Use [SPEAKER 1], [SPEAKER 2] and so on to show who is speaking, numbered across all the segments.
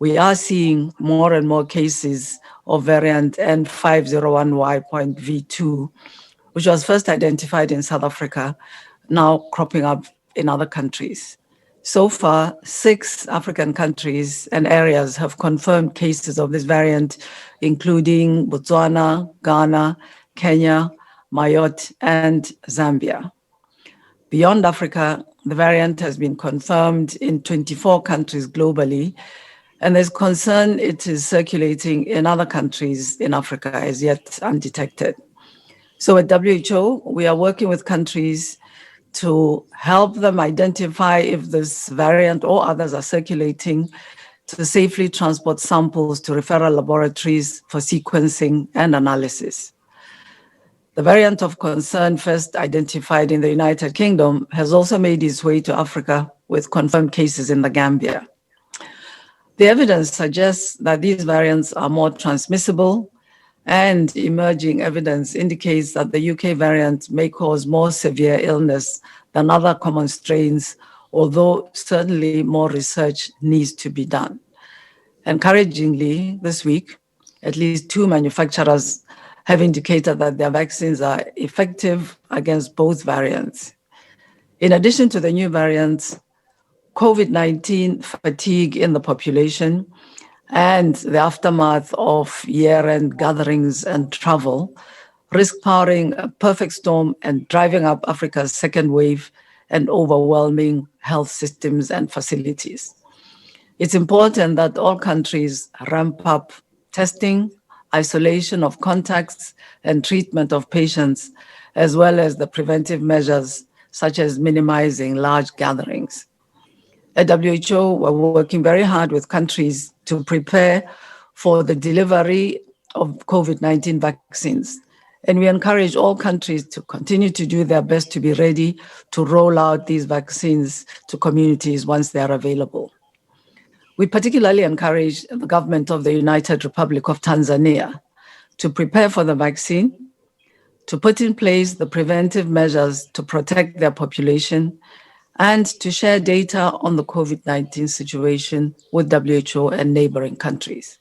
[SPEAKER 1] we are seeing more and more cases of variant N501Y.V2, which was first identified in South Africa, now cropping up in other countries. So far, 6 African countries and areas have confirmed cases of this variant, including Botswana, Ghana, Kenya, Mayotte, and Zambia. Beyond Africa, the variant has been confirmed in 24 countries globally, and there's concern it is circulating in other countries in Africa as yet undetected. So at WHO, we are working with countries to help them identify if this variant or others are circulating, to safely transport samples to referral laboratories for sequencing and analysis. The variant of concern first identified in the United Kingdom has also made its way to Africa with confirmed cases in the Gambia. The evidence suggests that these variants are more transmissible, and emerging evidence indicates that the UK variant may cause more severe illness than other common strains, although certainly more research needs to be done. Encouragingly, this week, at least 2 manufacturers have indicated that their vaccines are effective against both variants. In addition to the new variants, COVID-19 fatigue in the population and the aftermath of year-end gatherings and travel risk powering a perfect storm and driving up Africa's second wave and overwhelming health systems and facilities. It's important that all countries ramp up testing, isolation of contacts, and treatment of patients, as well as the preventive measures such as minimizing large gatherings. At WHO, we're working very hard with countries to prepare for the delivery of COVID-19 vaccines. And we encourage all countries to continue to do their best to be ready to roll out these vaccines to communities once they are available. We particularly encourage the government of the United Republic of Tanzania to prepare for the vaccine, to put in place the preventive measures to protect their population, and to share data on the COVID-19 situation with WHO and neighboring countries.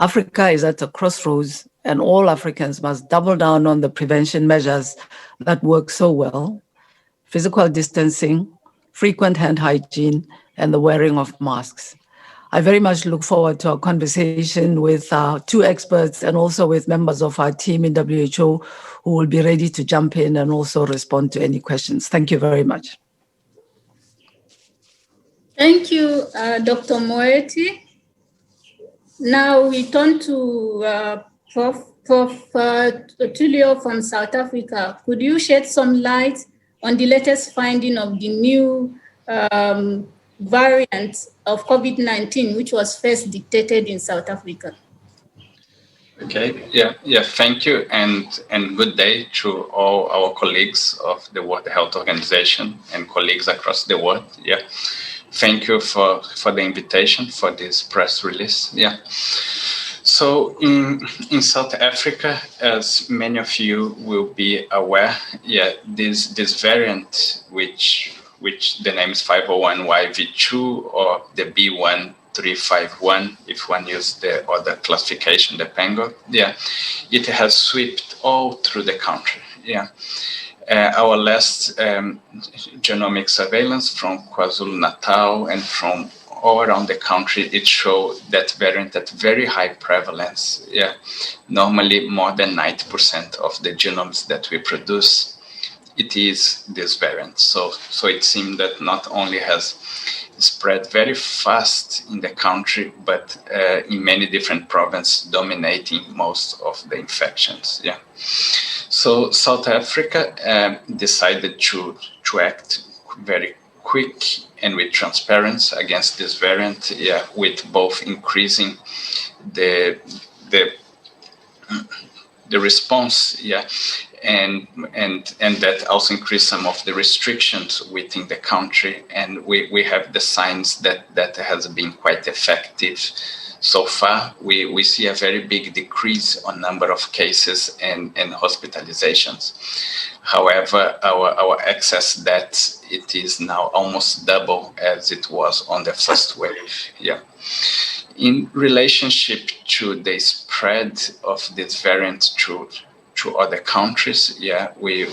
[SPEAKER 1] Africa is at a crossroads, and all Africans must double down on the prevention measures that work so well: physical distancing, frequent hand hygiene, and the wearing of masks. I very much look forward to our conversation with 2 experts and also with members of our team in WHO who will be ready to jump in and also respond to any questions. Thank you very much.
[SPEAKER 2] Thank you, Dr. Moeti. Now we turn to Prof. Tulio from South Africa. Could you shed some light on the latest finding of the new variant of COVID-19, which was first detected in South Africa?
[SPEAKER 3] Okay, yeah, thank you, and good day to all our colleagues of the World Health Organization and colleagues across the world. Yeah, thank you for the invitation for this press release. Yeah, so in South Africa, as many of you will be aware, yeah, this variant, which the name is 501YV2 or the B1351, if one uses the other classification, the Pango. Yeah, it has swept all through the country. Yeah, our last genomic surveillance from KwaZulu-Natal and from all around the country, it showed that variant at very high prevalence. Yeah, normally more than 90% of the genomes that we produce, it is this variant. So it seemed that not only has spread very fast in the country, but in many different provinces, dominating most of the infections. Yeah. So South Africa decided to act very quick and with transparency against this variant. Yeah, with both increasing the response. Yeah. And that also increased some of the restrictions within the country. And we have the signs that has been quite effective. So far, we see a very big decrease on number of cases and hospitalizations. However, our excess deaths, it is now almost double as it was on the first wave. Yeah. In relationship to the spread of this variant to other countries, we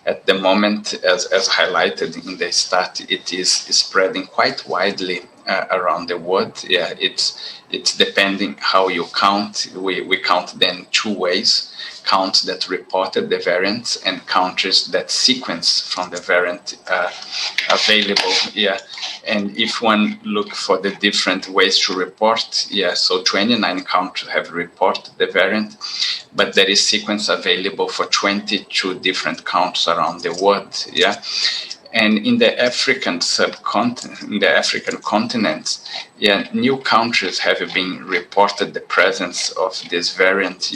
[SPEAKER 3] at the moment, as highlighted in the start, it is spreading quite widely around the world. It's depending how you count. We count then two ways: counts that reported the variants and countries that sequence from the variant available. And if one look for the different ways to report, so 29 countries have reported the variant, but there is sequence available for 22 different countries around the world. And in the African subcontinent, in the African continent, new countries have been reported the presence of this variant.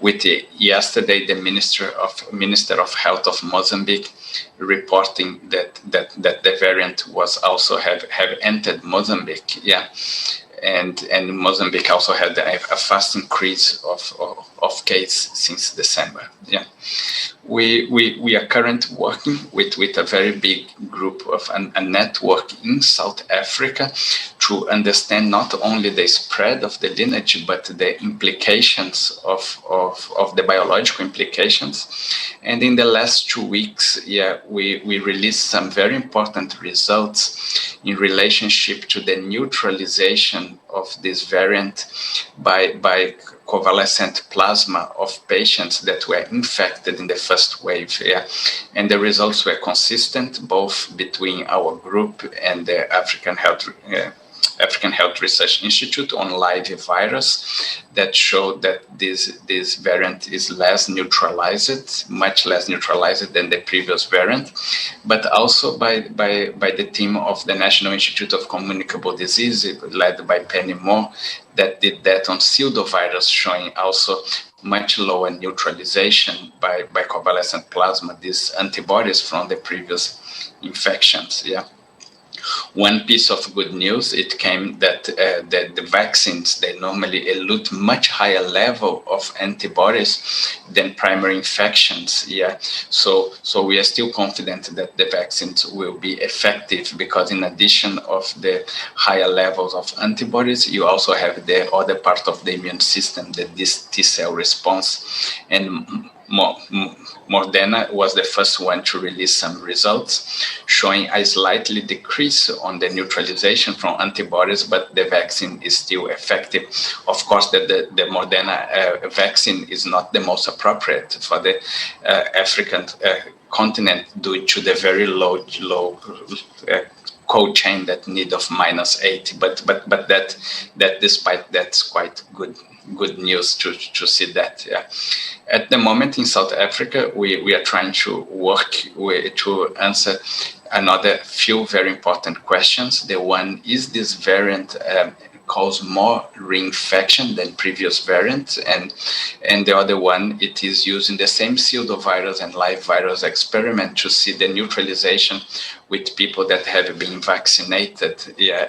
[SPEAKER 3] With yesterday, the Minister of Health of Mozambique reporting that the variant was also have entered Mozambique. And Mozambique also had a fast increase of case since December. We are currently working with a very big group of a network in South Africa to understand not only the spread of the lineage, but the implications of the biological implications. And in the last 2 weeks, we released some very important results in relationship to the neutralization of this variant by convalescent plasma of patients that were infected in the first wave. And the results were consistent both between our group and the African Health Research Institute on live virus that showed that this variant is less neutralized, much less neutralized than the previous variant, but also by the team of the National Institute of Communicable Disease, led by Penny Moore, that did that on pseudovirus, showing also much lower neutralization by convalescent plasma, these antibodies from the previous infections. One piece of good news, it came that the vaccines, they normally elute much higher level of antibodies than primary infections. So we are still confident that the vaccines will be effective, because in addition of the higher levels of antibodies, you also have the other part of the immune system, this T-cell response. And Moderna was the first one to release some results showing a slightly decrease on the neutralization from antibodies, but the vaccine is still effective. Of course, the Moderna vaccine is not the most appropriate for the African continent due to the very low cold chain that need of -80. But that despite that's quite good news to see that. At the moment in South Africa, we are trying to work to answer another few very important questions. The one is this variant cause more reinfection than previous variants, and the other one, it is using the same pseudovirus and live virus experiment to see the neutralization with people that have been vaccinated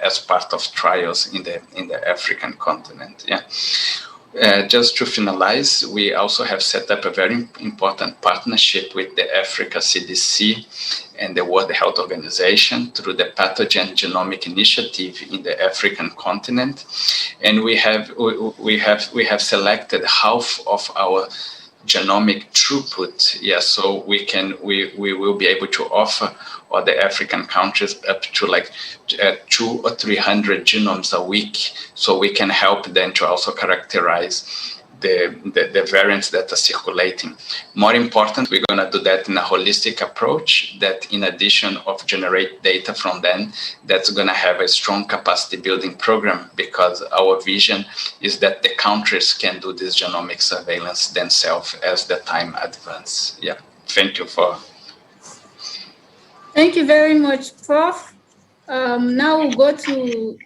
[SPEAKER 3] as part of trials in the African continent. Just to finalize, we also have set up a very important partnership with the Africa CDC and the World Health Organization through the Pathogen Genomic Initiative in the African continent, and we have selected half of our genomic throughput. So we will be able to offer all the African countries up to 200 or 300 genomes a week, so we can help them to also characterize the variants that are circulating. More important, we're going to do that in a holistic approach that, in addition of generate data from them, that's going to have a strong capacity building program, because our vision is that the countries can do this genomic surveillance themselves as the time advances. Thank you for.
[SPEAKER 2] Thank you very much, Prof. Now we'll go to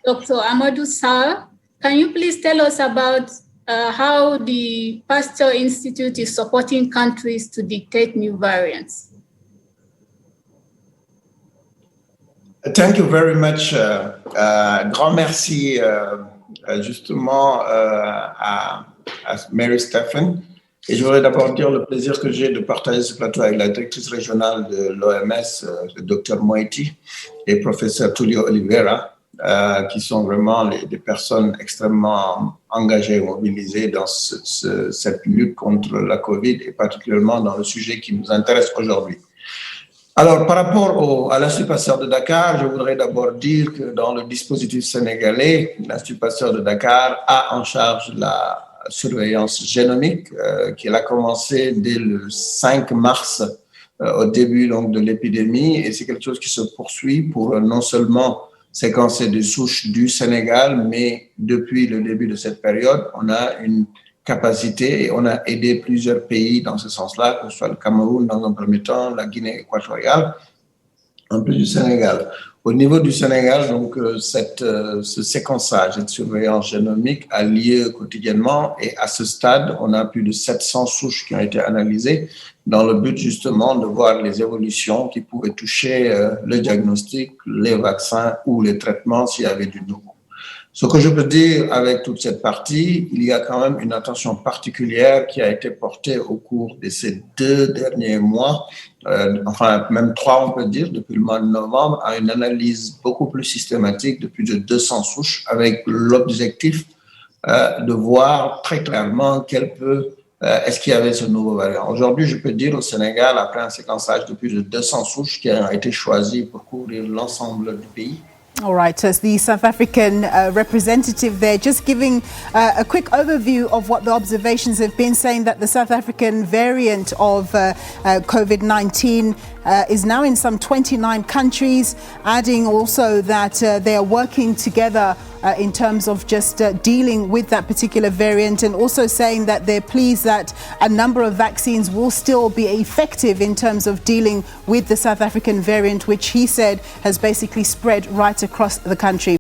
[SPEAKER 2] Dr. Amadou Sarr. Can you please tell us about how the Pasteur Institute is supporting countries to detect new variants?
[SPEAKER 4] Thank you very much. Grand merci justement à Mary Stephen. Et je voudrais d'abord dire le plaisir que j'ai de partager ce plateau avec la directrice régionale de l'OMS, le Dr Moeti, et professeur Tullio Oliveira, qui sont vraiment des personnes extrêmement engagées et mobilisées dans cette lutte contre la COVID et particulièrement dans le sujet qui nous intéresse aujourd'hui. Alors, par rapport à l'Institut Pasteur de Dakar, je voudrais d'abord dire que dans le dispositif sénégalais, l'Institut Pasteur de Dakar a en charge la surveillance génomique qui a commencé dès le 5 mars au début donc, de l'épidémie et c'est quelque chose qui se poursuit pour non seulement séquencer des souches du Sénégal, mais depuis le début de cette période, on a une capacité et on a aidé plusieurs pays dans ce sens-là, que ce soit le Cameroun dans un premier temps, la Guinée équatoriale, en plus du Sénégal. Au niveau du Sénégal, donc, ce séquençage, cette surveillance génomique a lieu quotidiennement et à ce stade, on a plus de 700 souches qui ont été analysées dans le but justement de voir les évolutions qui pouvaient toucher le diagnostic, les vaccins ou les traitements s'il y avait du nouveau. Ce que je peux dire avec toute cette partie, il y a quand même une attention particulière qui a été portée au cours de ces 2 derniers mois, enfin même 3 on peut dire, depuis le mois de novembre, à une analyse beaucoup plus systématique de plus de 200 souches avec l'objectif de voir très clairement est-ce qu'il y avait ce nouveau variant. Aujourd'hui, je peux dire au Sénégal, après un séquençage de plus de 200 souches qui a été choisi pour couvrir l'ensemble du pays.
[SPEAKER 5] All right, as the South African representative there, just giving a quick overview of what the observations have been, saying that the South African variant of COVID-19 is now in some 29 countries, adding also that they are working together in terms of just dealing with that particular variant, and also saying that they're pleased that a number of vaccines will still be effective in terms of dealing with the South African variant, which he said has basically spread right across the country.